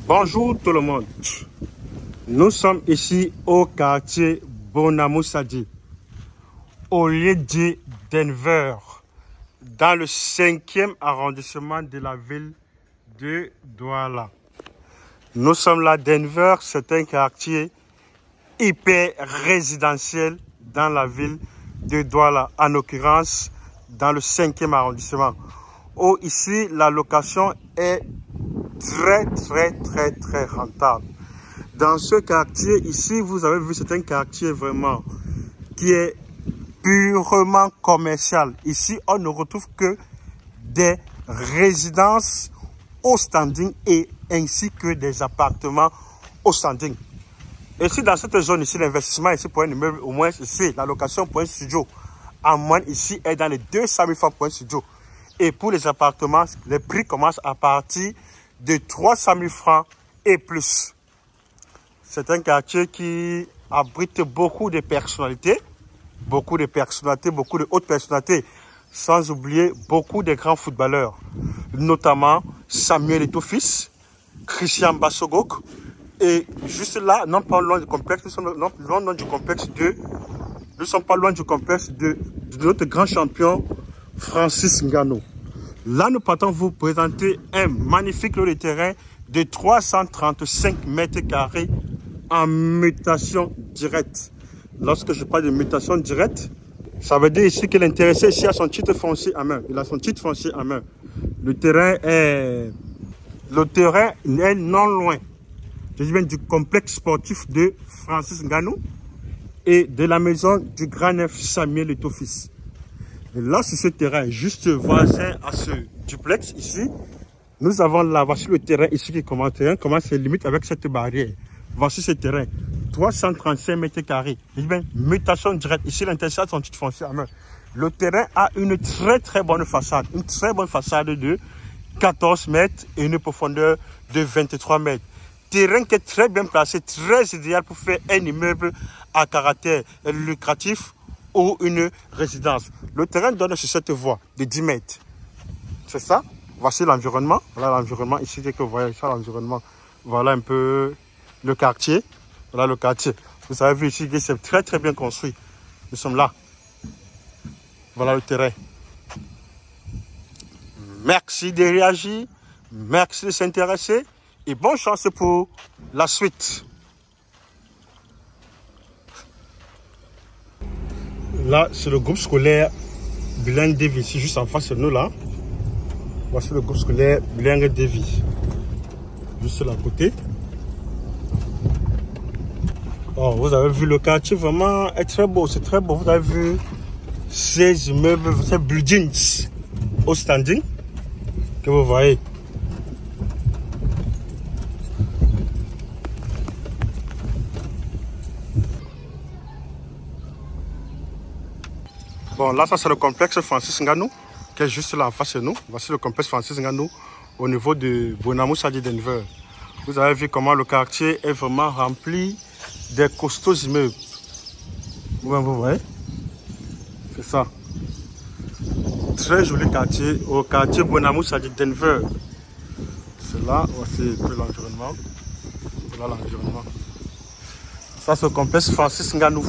Bonjour tout le monde. Nous sommes ici au quartier Bonamoussadi, au lieu dit Denver, dans le 5e arrondissement de la ville de Douala. Nous sommes là, Denver, c'est un quartier hyper résidentiel dans la ville de Douala, en l'occurrence dans le 5e arrondissement, où ici la location est très rentable. Dans ce quartier ici, vous avez vu, c'est un quartier vraiment qui est purement commercial. Ici, on ne retrouve que des résidences au standing et ainsi que des appartements au standing. Ici, dans cette zone ici, l'investissement ici pour un immeuble, au moins ici, la location pour un studio, en moyenne ici, est dans les 200 000 francs pour un studio. Et pour les appartements, les prix commencent à partir de 300 000 francs et plus. C'est un quartier qui abrite beaucoup de personnalités, beaucoup de hautes personnalités, sans oublier beaucoup de grands footballeurs, notamment Samuel Eto'o-Fils, Christian Bassogok, et juste là, non pas loin du complexe, nous sommes pas loin du complexe de notre grand champion Francis Ngannou. Là, nous partons vous présenter un magnifique lot de terrain de 335 mètres carrés en mutation directe. Lorsque je parle de mutation directe, ça veut dire ici que l'intéressé ici a son titre foncier en main. Il a son titre foncier en main. Le terrain est non loin, je dis bien, du complexe sportif de Francis Ngannou et de la maison du grand neuf Samuel Eto'o-Fils. Et là, sur ce terrain, juste voisin à ce duplex ici, nous avons là, voici le terrain ici qui commence, c'est limite avec cette barrière. Voici ce terrain, 335 mètres carrés. Je dis bien, mutation directe. Ici, l'intéressé a son titre foncier en main. Le terrain a une très bonne façade, de 14 mètres et une profondeur de 23 mètres. Terrain qui est très bien placé, très idéal pour faire un immeuble à caractère lucratif ou une résidence. Le terrain donne sur cette voie de 10 mètres. C'est ça. Voici l'environnement. Voilà l'environnement ici, dès que vous voyez ça, l'environnement. Voilà un peu le quartier. Voilà le quartier. Vous avez vu ici que c'est très bien construit. Nous sommes là. Voilà le terrain. Merci de réagir. Merci de s'intéresser. Et bonne chance pour la suite. Là, c'est le groupe scolaire Bilingue Devi, ici, juste en face de nous, là. Voici le groupe scolaire Bilingue Devi. Juste là à côté. Oh, vous avez vu le quartier, vraiment est très beau, c'est très beau. Vous avez vu ces immeubles, ces buildings au standing que vous voyez. Bon, là, ça c'est le complexe Francis Ngannou, qui est juste là en face de nous. Voici le complexe Francis Ngannou au niveau de Bonamoussadi Denver. Vous avez vu comment le quartier est vraiment rempli des costauds immeubles. Vous voyez? C'est ça. Très joli quartier, au quartier Bonamoussadi Denver. C'est là, voici un peu l'environnement. Voilà l'environnement. Ça c'est le complexe Francis Ngannou.